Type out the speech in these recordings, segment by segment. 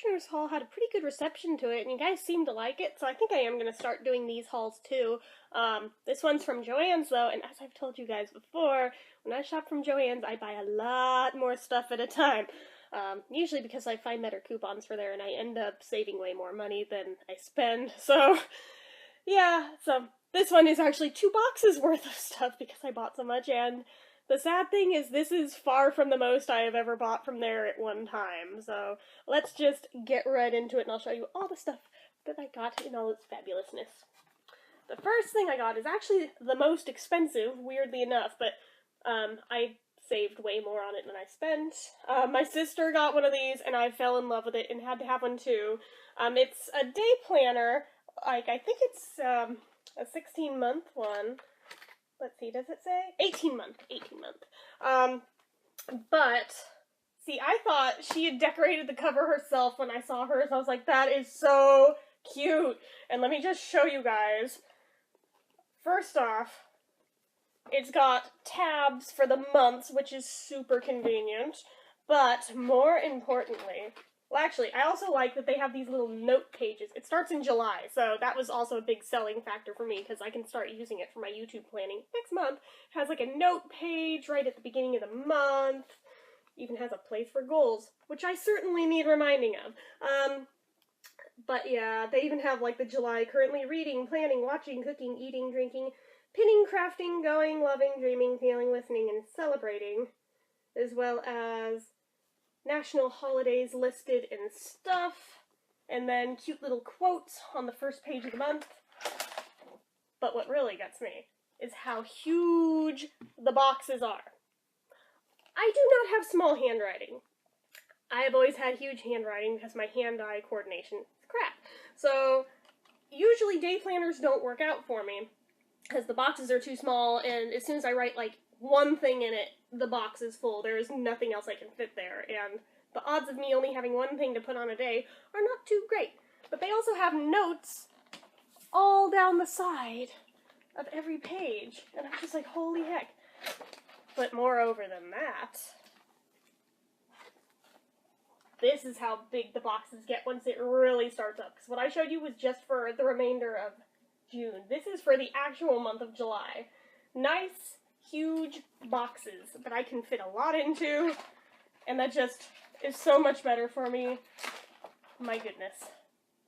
Herrschner's haul had a pretty good reception to it, and you guys seem to like it, so I think I am going to start doing these hauls too. This one's from JoAnn's though, and as I've told you guys before, when I shop from JoAnn's, I buy a lot more stuff at a time. Usually because I find better coupons for there, and I end up saving way more money than I spend, so yeah, so this one is actually 2 boxes worth of stuff because I bought so much, and the sad thing is this is far from the most I have ever bought from there at one time, so let's just get right into it and I'll show you all the stuff that I got in all its fabulousness. The first thing I got is actually the most expensive, weirdly enough, but I saved way more on it than I spent. My sister got one of these and I fell in love with it and had to have one too. It's a day planner, like I think it's a 16-month one. Let's see, does it say? 18 month. But, see, I thought she had decorated the cover herself when I saw hers. I was like, that is so cute. And let me just show you guys. First off, it's got tabs for the months, which is super convenient. But, more importantly, well, actually, I also like that they have these little note pages. It starts in July, so that was also a big selling factor for me, because I can start using it for my YouTube planning next month. It has like a note page right at the beginning of the month. Even has a place for goals, which I certainly need reminding of. But yeah, they even have like the July currently reading, planning, watching, cooking, eating, drinking, pinning, crafting, going, loving, dreaming, feeling, listening, and celebrating, as well as national holidays listed and stuff, and then cute little quotes on the first page of the month. But what really gets me is how huge the boxes are. I do not have small handwriting. I have always had huge handwriting because my hand-eye coordination is crap. So usually day planners don't work out for me because the boxes are too small, and as soon as I write like one thing in it, the box is full. There is nothing else I can fit there, and the odds of me only having one thing to put on a day are not too great. But they also have notes all down the side of every page, and I'm just like, holy heck. But moreover than that, this is how big the boxes get once it really starts up. Because what I showed you was just for the remainder of June. This is for the actual month of July. Nice, huge boxes that I can fit a lot into, and that just is so much better for me. My goodness.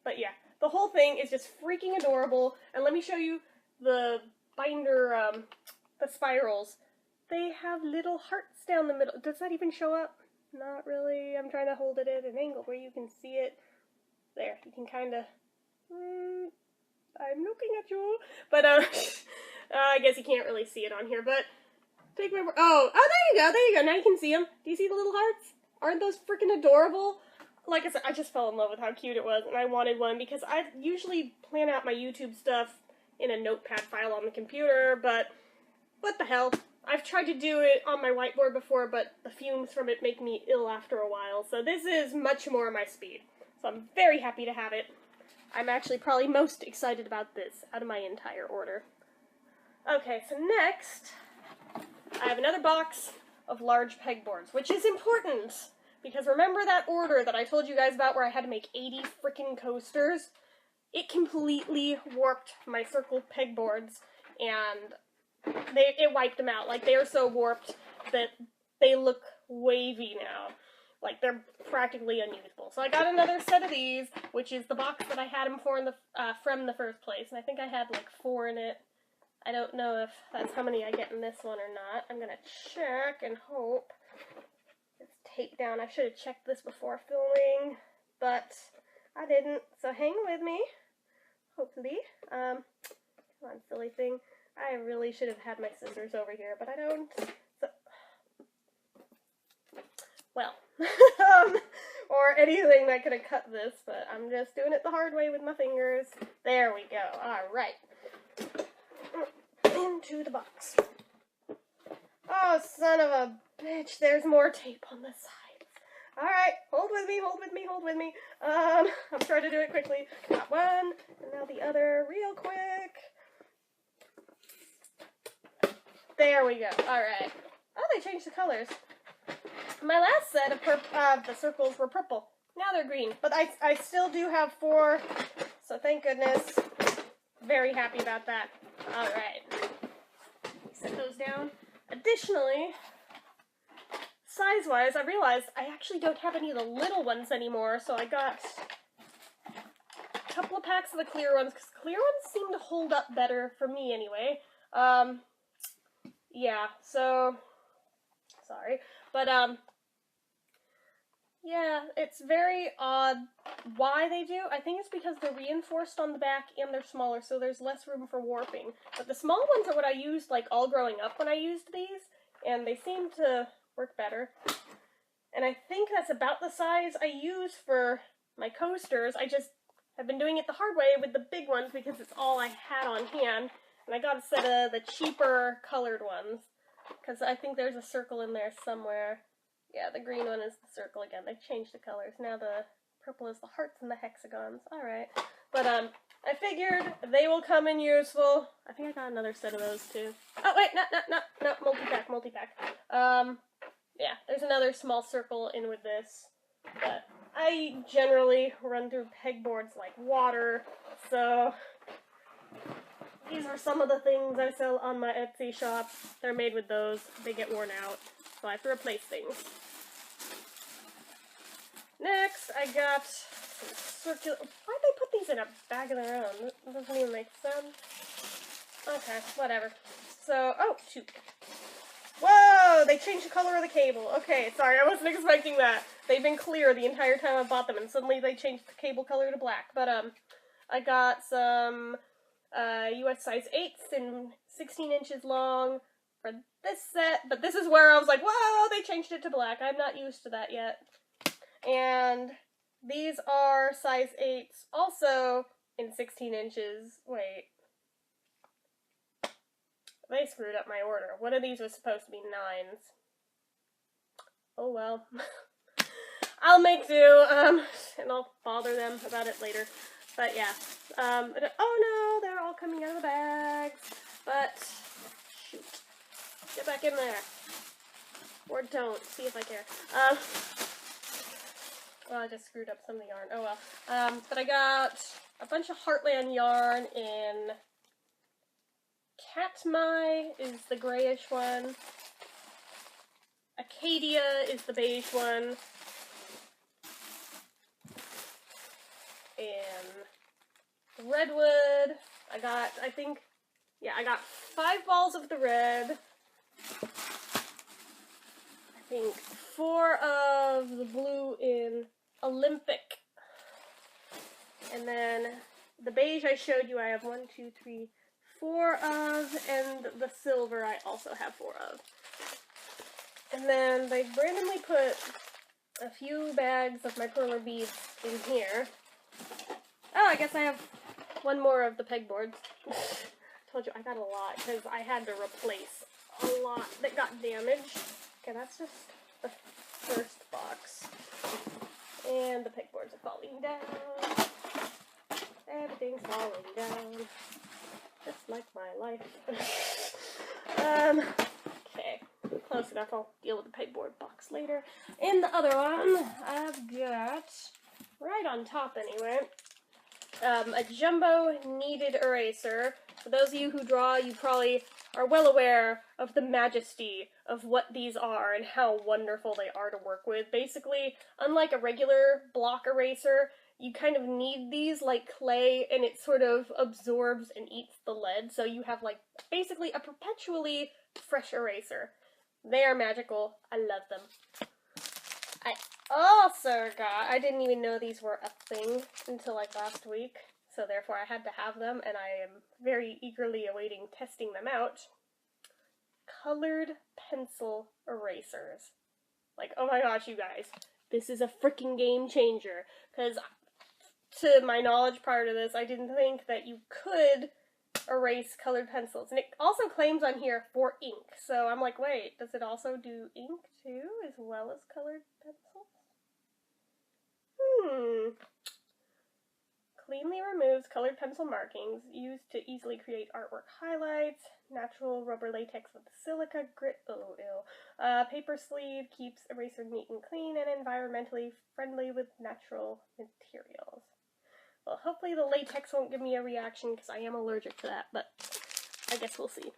But yeah, the whole thing is just freaking adorable, and let me show you the binder, the spirals. They have little hearts down the middle. Does that even show up? Not really. I'm trying to hold it at an angle where you can see it. There, you can kind of, I'm looking at you, but I guess you can't really see it on here, but take my word. Oh, there you go, now you can see them. Do you see the little hearts? Aren't those freaking adorable? Like I said, I just fell in love with how cute it was, and I wanted one because I usually plan out my YouTube stuff in a notepad file on the computer, but what the hell. I've tried to do it on my whiteboard before, but the fumes from it make me ill after a while, so this is much more my speed. So I'm very happy to have it. I'm actually probably most excited about this out of my entire order. Okay, so next, I have another box of large pegboards, which is important, because remember that order that I told you guys about where I had to make 80 freaking coasters? It completely warped my circle pegboards, and it wiped them out. Like, they are so warped that they look wavy now. Like, they're practically unusable. So I got another set of these, which is the box that I had them for in the from the first place. And I think I had like 4 in it. I don't know if that's how many I get in this one or not. I'm gonna check and hope it's taped down. I should have checked this before filming, but I didn't. So hang with me, hopefully. Come on, silly thing. I really should have had my scissors over here, but I don't. So, well, or anything that could have cut this, but I'm just doing it the hard way with my fingers. There we go. All right. Into the box. Oh, son of a bitch. There's more tape on the sides. All right. Hold with me, hold with me, hold with me. I'm trying to do it quickly. Got one, and now the other real quick. There we go. Alright. Oh, they changed the colors. My last set of the circles were purple. Now they're green, but I still do have 4, so thank goodness. Very happy about that. Alright. Set those down. Additionally, size-wise, I realized I actually don't have any of the little ones anymore, so I got a couple of packs of the clear ones, because clear ones seem to hold up better for me anyway. Yeah, so, sorry, but, yeah, it's very odd why they do. I think it's because they're reinforced on the back and they're smaller, so there's less room for warping. But the small ones are what I used, like, all growing up when I used these, and they seem to work better. And I think that's about the size I use for my coasters. I just have been doing it the hard way with the big ones because it's all I had on hand. And I got a set of the cheaper colored ones, because I think there's a circle in there somewhere. Yeah, the green one is the circle again. They've changed the colors. Now the purple is the hearts and the hexagons. Alright. But, I figured they will come in useful. I think I got another set of those, too. Oh, wait, no, multi-pack. Yeah, there's another small circle in with this. But I generally run through pegboards like water, so these are some of the things I sell on my Etsy shop. They're made with those. They get worn out, so I have to replace things. Next, I got some circular... Why'd they put these in a bag of their own? That doesn't even make sense. Okay, whatever. So, oh, shoot. Whoa! They changed the color of the cable. Okay, sorry, I wasn't expecting that. They've been clear the entire time I bought them, and suddenly they changed the cable color to black. But, I got some US size 8s and 16 inches long for this set, but this is where I was like, whoa, they changed it to black. I'm not used to that yet. And these are size 8s, also in 16 inches. Wait. They screwed up my order. One of these was supposed to be 9s. Oh well. I'll make do, and I'll bother them about it later. But yeah. Oh no, they're all coming out of the bags. But, shoot. Get back in there. Or don't. See if I care. Well, I just screwed up some of the yarn. Oh well. But I got a bunch of Heartland yarn in Katmai is the grayish one. Acadia is the beige one. And Redwood, I got 5 balls of the red. I think 4 of the blue in Olympic. And then the beige I showed you, I have 1, 2, 3, 4 of, and the silver I also have 4 of. And then they randomly put a few bags of my perler beads in here. Oh, I guess I have 1 more of the pegboards. Told you I got a lot because I had to replace a lot that got damaged. Okay, that's just the first box. And the pegboards are falling down. Everything's falling down. Just like my life. Okay. Close enough. I'll deal with the pegboard box later. In the other one, I've got, right on top anyway, a jumbo kneaded eraser. For those of you who draw, you probably are well aware of the majesty of what these are and how wonderful they are to work with. Basically, unlike a regular block eraser, you kind of knead these like clay and it sort of absorbs and eats the lead, so you have like basically a perpetually fresh eraser. They are magical. I love them. I also got, I didn't even know these were a thing until like last week, so therefore I had to have them and I am very eagerly awaiting testing them out. Colored pencil erasers. Like, oh my gosh, you guys, this is a freaking game changer, because to my knowledge prior to this, I didn't think that you could erase colored pencils. And it also claims on here for ink. So I'm like, wait, does it also do ink too, as well as colored pencils? cleanly removes colored pencil markings used to easily create artwork highlights. Natural rubber latex with silica grit. Oh, ew. Paper sleeve keeps eraser neat and clean and environmentally friendly with natural materials. Well, hopefully the latex won't give me a reaction because I am allergic to that, but I guess we'll see.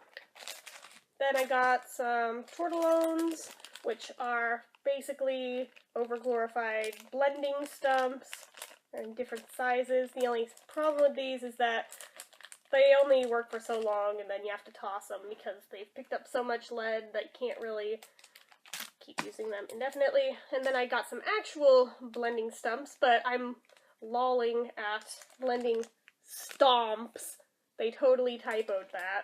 Then I got some tortillons, which are basically overglorified blending stumps. They're in different sizes. The only problem with these is that they only work for so long and then you have to toss them because they've picked up so much lead that you can't really keep using them indefinitely. And then I got some actual blending stumps, but I'm lolling at blending stomps. They totally typoed that.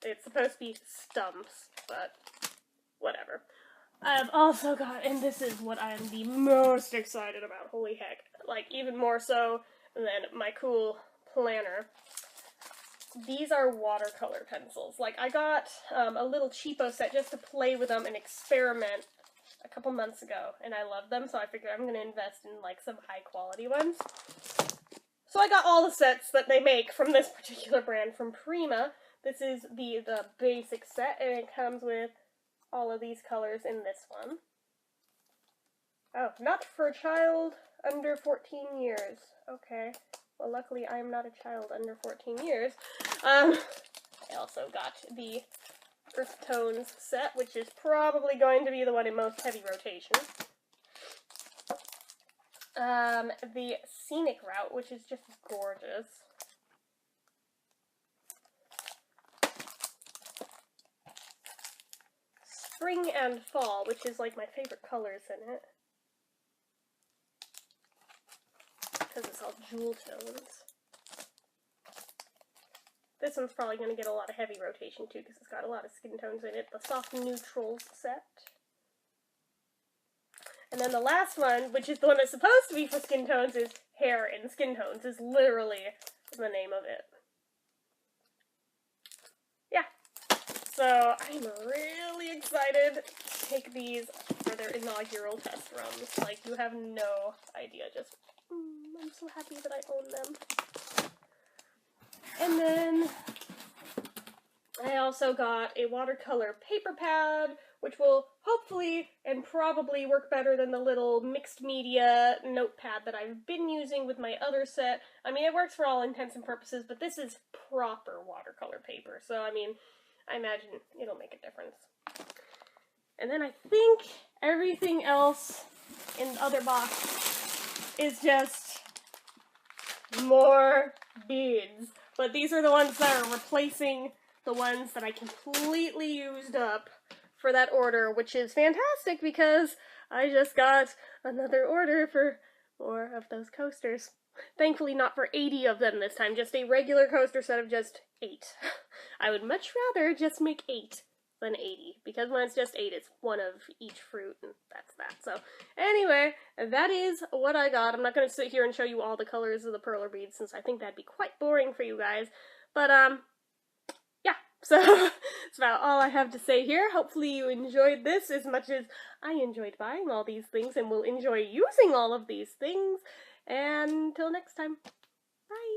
It's supposed to be stumps, but whatever. I've also got, and this is what I'm the most excited about, holy heck, like even more so than my cool planner. These are watercolor pencils. Like, I got a little cheapo set just to play with them and experiment a couple months ago, and I love them, so I figured I'm going to invest in, like, some high-quality ones. So I got all the sets that they make from this particular brand from Prima. This is the basic set, and it comes with all of these colors in this one. Oh, not for a child under 14 years. Okay. Well, luckily I am not a child under 14 years. I also got the Earth Tones set, which is probably going to be the one in most heavy rotation. The Scenic Route, which is just gorgeous. Spring and Fall, which is like my favorite colors in it. Because it's all jewel tones. This one's probably going to get a lot of heavy rotation too, because it's got a lot of skin tones in it. The Soft Neutrals set. And then the last one, which is the one that's supposed to be for skin tones, is Hair in Skin Tones, is literally the name of it. Yeah. So I'm really excited to take these for their inaugural test runs. Like, you have no idea. Just, I'm so happy that I own them. And then I also got a watercolor paper pad, which will hopefully and probably work better than the little mixed media notepad that I've been using with my other set. I mean, it works for all intents and purposes, but this is proper watercolor paper, so I mean, I imagine it'll make a difference. And then I think everything else in the other box is just more beads. But these are the ones that are replacing the ones that I completely used up for that order, which is fantastic because I just got another order for more of those coasters. Thankfully not for 80 of them this time, just a regular coaster set of just 8. I would much rather just make 8 than 80, because when it's just 8, it's one of each fruit, and that's that. So, anyway, that is what I got. I'm not going to sit here and show you all the colors of the perler beads, since I think that'd be quite boring for you guys. But, yeah, so that's about all I have to say here. Hopefully you enjoyed this as much as I enjoyed buying all these things, and will enjoy using all of these things. And until next time, bye!